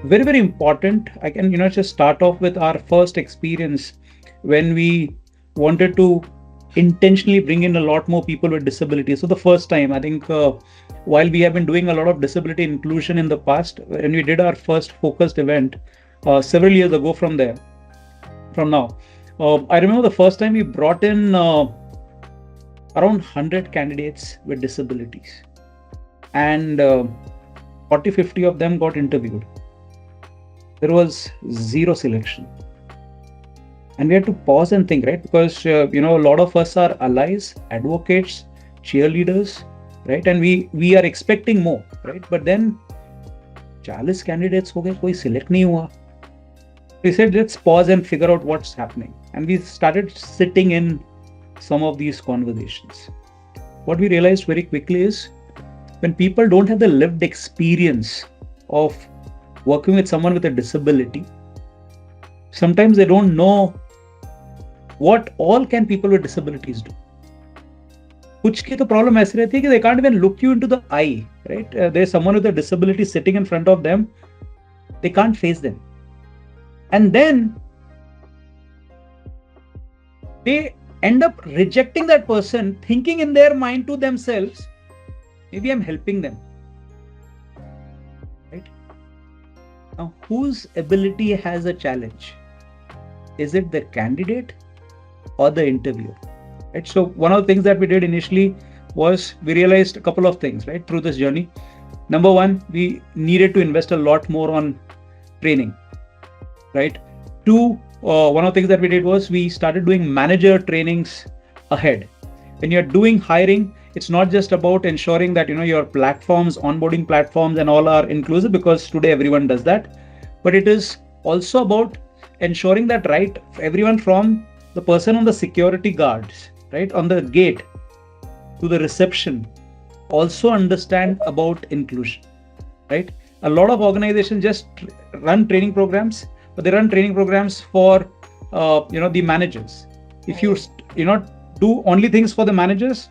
very, very important. I can, just start off with our first experience when we wanted to intentionally bring in a lot more people with disabilities. So the first time, I think, while we have been doing a lot of disability inclusion in the past, when we did our first focused event several years ago from now, I remember the first time we brought in around 100 candidates with disabilities, and 40-50 of them got interviewed. There was zero selection. And we had to pause and think, right? Because, a lot of us are allies, advocates, cheerleaders, right? And we are expecting more, right? But then 40 candidates ho gaye, koi select nahi hua. We said, let's pause and figure out what's happening. And we started sitting in some of these conversations. What we realized very quickly is when people don't have the lived experience of working with someone with a disability, sometimes they don't know what all can people with disabilities do. Kuch ki to problem aise rehti hai ki they can't even look you into the eye, right? There's someone with a disability sitting in front of them. They can't face them. And then they end up rejecting that person, thinking in their mind to themselves, maybe I'm helping them, right? Now, whose ability has a challenge? Is it the candidate or the interviewer? Right? So one of the things that we did initially was we realized a couple of things, right, through this journey. Number one, we needed to invest a lot more on training, right? Two, one of the things that we did was we started doing manager trainings ahead. When you're doing hiring, it's not just about ensuring that, your platforms, onboarding platforms and all are inclusive, because today everyone does that. But it is also about ensuring that, right, everyone from the person on the security guards, right, on the gate to the reception also understand about inclusion, right? A lot of organizations just run training programs, but they run training programs for, the managers. If you, do only things for the managers,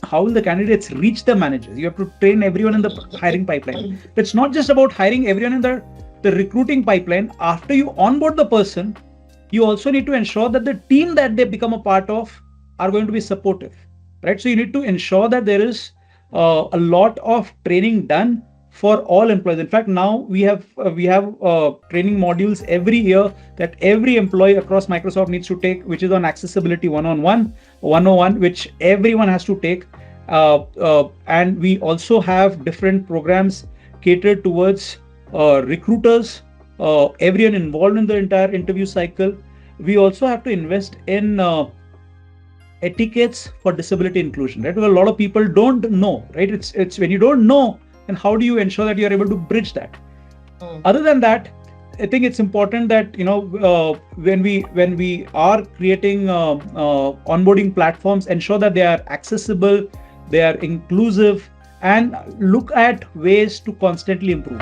how will the candidates reach the managers? You have to train everyone in the hiring pipeline. It's not just about hiring everyone in the recruiting pipeline. After you onboard the person, you also need to ensure that the team that they become a part of are going to be supportive, right? So you need to ensure that there is a lot of training done for all employees. In fact, now we have training modules every year that every employee across Microsoft needs to take, which is on accessibility 101, which everyone has to take. And we also have different programs catered towards recruiters, everyone involved in the entire interview cycle. We also have to invest in etiquettes for disability inclusion, right? Because a lot of people don't know, right? It's when you don't know, and how do you ensure that you're able to bridge that? Other than that, I think it's important that, when we are creating onboarding platforms, ensure that they are accessible, they are inclusive, and look at ways to constantly improve.